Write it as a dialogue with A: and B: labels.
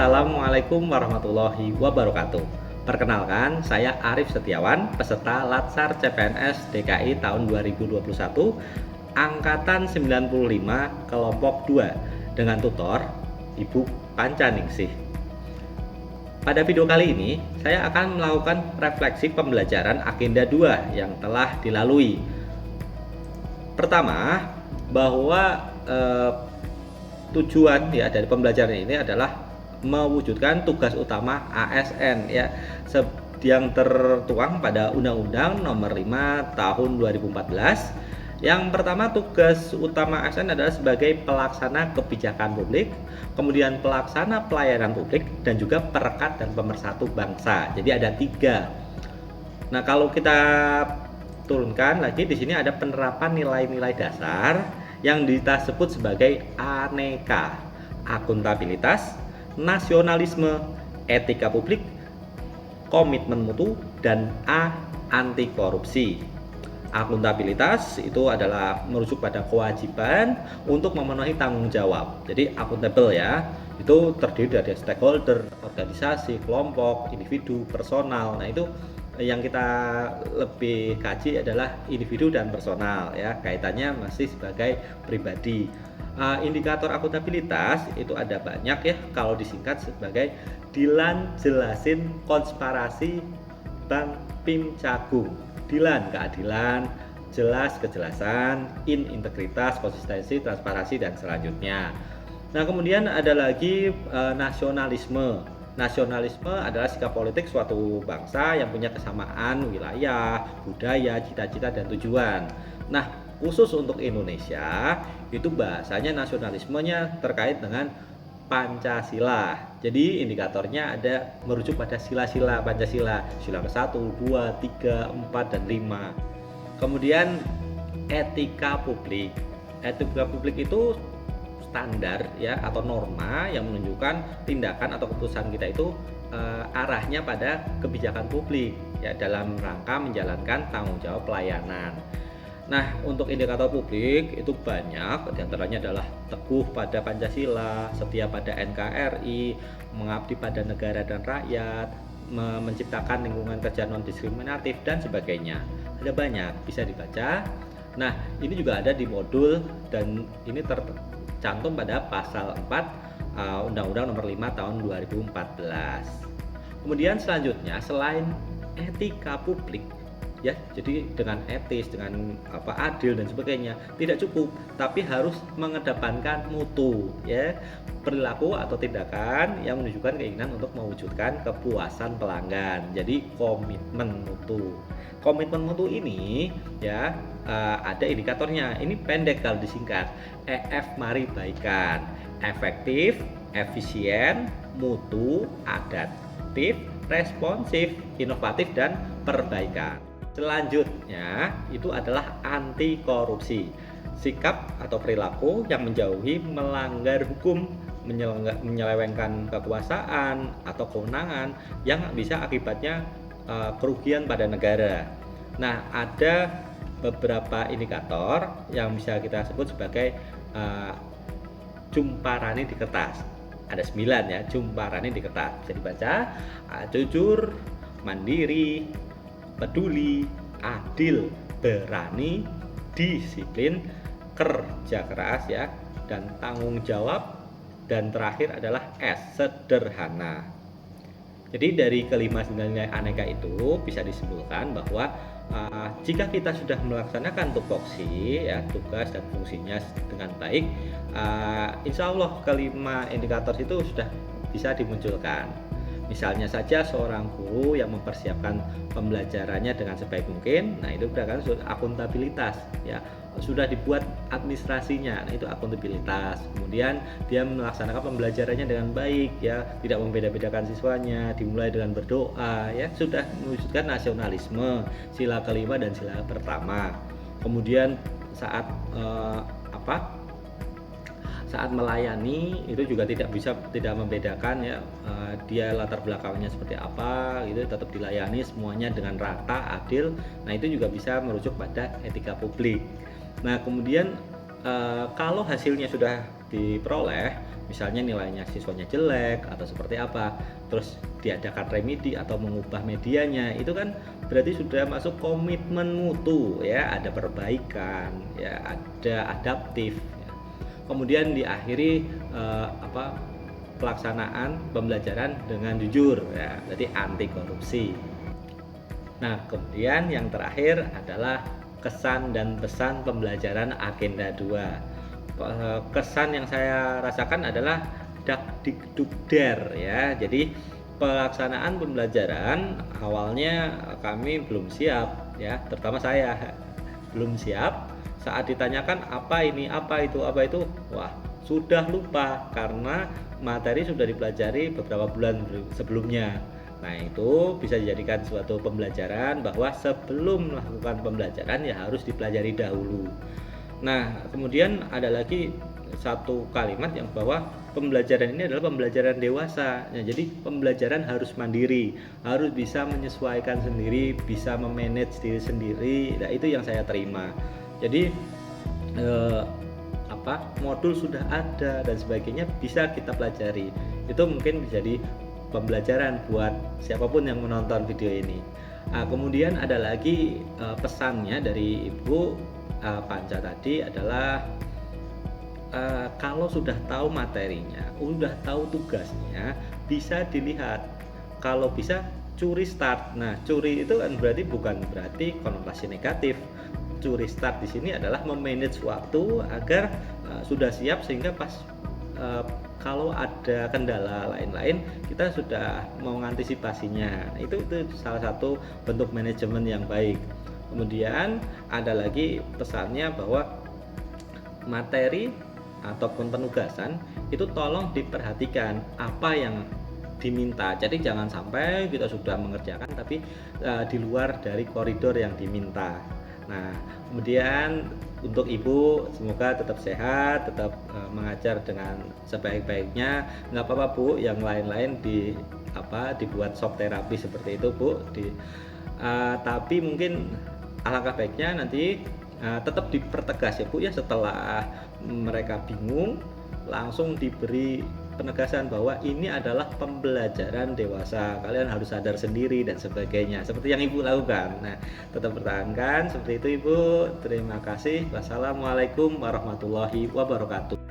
A: Assalamualaikum warahmatullahi wabarakatuh. Perkenalkan, saya Arif Setiawan, peserta Latsar CPNS DKI tahun 2021, angkatan 95, kelompok 2, dengan tutor Ibu Pancaningsih. Pada video kali ini, saya akan melakukan refleksi pembelajaran agenda 2 yang telah dilalui. Pertama, bahwa tujuan ya dari pembelajaran ini adalah mewujudkan tugas utama ASN ya yang tertuang pada Undang-Undang Nomor 5 Tahun 2014. Yang pertama, tugas utama ASN adalah sebagai pelaksana kebijakan publik, kemudian pelaksana pelayanan publik, dan juga perekat dan pemersatu bangsa. Jadi ada 3. Nah, kalau kita turunkan lagi di sini ada penerapan nilai-nilai dasar yang kita sebut sebagai aneka, akuntabilitas, nasionalisme, etika publik, komitmen mutu, dan A, anti korupsi. Akuntabilitas itu adalah merujuk pada kewajiban untuk memenuhi tanggung jawab. Jadi akuntabel ya, itu terdiri dari stakeholder, organisasi, kelompok, individu, personal. Nah, itu yang kita lebih kaji adalah individu dan personal ya, kaitannya masih sebagai pribadi. Indikator akuntabilitas itu ada banyak ya, kalau disingkat sebagai Dilan Jelasin Konspirasi Bank Pim Cagung. Dilan keadilan, jelas kejelasan, integritas, konsistensi, transparansi, dan selanjutnya. Nah, kemudian ada lagi nasionalisme. Nasionalisme adalah sikap politik suatu bangsa yang punya kesamaan wilayah, budaya, cita-cita, dan tujuan. Nah, khusus untuk Indonesia, itu bahasanya nasionalismenya terkait dengan Pancasila. Jadi indikatornya ada merujuk pada sila-sila Pancasila, sila ke-1, 2, 3, 4, dan 5. Kemudian etika publik. Etika publik itu standar ya atau norma yang menunjukkan tindakan atau keputusan kita itu arahnya pada kebijakan publik ya dalam rangka menjalankan tanggung jawab pelayanan. Nah, untuk indikator publik itu banyak, diantaranya adalah teguh pada Pancasila, setia pada NKRI, mengabdi pada negara dan rakyat, menciptakan lingkungan kerja non diskriminatif, dan sebagainya. Ada banyak, bisa dibaca. Nah, ini juga ada di modul dan ini tercantum pada pasal 4 Undang-Undang Nomor 5 Tahun 2014. Kemudian selanjutnya, selain etika publik ya, jadi dengan etis, dengan adil dan sebagainya tidak cukup, tapi harus mengedepankan mutu ya, perilaku atau tindakan yang menunjukkan keinginan untuk mewujudkan kepuasan pelanggan. Jadi komitmen mutu. Komitmen mutu ini ya ada indikatornya. Ini pendek kalau disingkat. EF mari baikan. Efektif, efisien, mutu, adaptif, responsif, inovatif, dan perbaikan. Selanjutnya itu adalah anti korupsi. Sikap atau perilaku yang menjauhi melanggar hukum, menyelewengkan kekuasaan atau kewenangan yang bisa akibatnya kerugian pada negara. Nah, ada beberapa indikator yang bisa kita sebut sebagai jumparani di kertas. Ada 9 ya, jumparani di kertas. Bisa dibaca: jujur, mandiri, peduli, adil, berani, disiplin, kerja keras ya, dan tanggung jawab, dan terakhir adalah S, sederhana. Jadi dari kelima nilai aneka itu bisa disimpulkan bahwa jika kita sudah melaksanakan tupoksi ya, tugas dan fungsinya dengan baik, insya Allah kelima indikator itu sudah bisa dimunculkan. Misalnya saja seorang guru yang mempersiapkan pembelajarannya dengan sebaik mungkin, nah itu berarti akuntabilitas ya, sudah dibuat administrasinya, nah itu akuntabilitas. Kemudian dia melaksanakan pembelajarannya dengan baik ya, tidak membeda-bedakan siswanya, dimulai dengan berdoa ya, sudah mewujudkan nasionalisme, sila kelima dan sila pertama. Kemudian saat saat melayani itu juga tidak membedakan ya, dia latar belakangnya seperti apa gitu, tetap dilayani semuanya dengan rata, adil. Nah, itu juga bisa merujuk pada etika publik. Nah, kemudian kalau hasilnya sudah diperoleh, misalnya nilainya siswanya jelek atau seperti apa, terus diadakan remedi atau mengubah medianya, itu kan berarti sudah masuk komitmen mutu ya, ada perbaikan ya, ada adaptif ya. Kemudian diakhiri pelaksanaan pembelajaran dengan jujur ya, berarti anti korupsi. Nah, kemudian yang terakhir adalah kesan dan pesan pembelajaran agenda 2. Kesan yang saya rasakan adalah dakdikdukder ya. Jadi pelaksanaan pembelajaran awalnya kami belum siap ya, terutama saya belum siap. Saat ditanyakan apa ini, apa itu, wah sudah lupa karena materi sudah dipelajari beberapa bulan sebelumnya. Nah, itu bisa dijadikan suatu pembelajaran bahwa sebelum melakukan pembelajaran ya harus dipelajari dahulu. Nah, kemudian ada lagi satu kalimat yang bahwa pembelajaran ini adalah pembelajaran dewasa. Nah, jadi pembelajaran harus mandiri, harus bisa menyesuaikan sendiri, bisa memanage diri sendiri. Nah, itu yang saya terima. Jadi modul sudah ada dan sebagainya bisa kita pelajari. Itu mungkin menjadi pembelajaran buat siapapun yang menonton video ini. Kemudian ada lagi pesannya dari Ibu Panca tadi adalah kalau sudah tahu materinya, sudah tahu tugasnya, bisa dilihat. Kalau bisa curi start. Nah, curi itu kan bukan berarti konotasi negatif. Curi start di sini adalah memanage waktu agar sudah siap sehingga pas kalau ada kendala lain-lain kita sudah mengantisipasinya. Nah, itu salah satu bentuk manajemen yang baik. Kemudian ada lagi pesannya bahwa materi ataupun penugasan itu tolong diperhatikan apa yang diminta. Jadi jangan sampai kita sudah mengerjakan tapi di luar dari koridor yang diminta. Nah, kemudian untuk Ibu semoga tetap sehat, tetap mengajar dengan sebaik-baiknya. Nggak apa-apa Bu, yang lain-lain dibuat shock terapi seperti itu Bu. Tapi mungkin alangkah baiknya nanti tetap dipertegas ya Bu ya, setelah mereka bingung langsung diberi penegasan bahwa ini adalah pembelajaran dewasa, kalian harus sadar sendiri dan sebagainya, seperti yang Ibu lakukan. Nah, tetap pertahankan seperti itu Ibu. Terima kasih. Wassalamualaikum warahmatullahi wabarakatuh.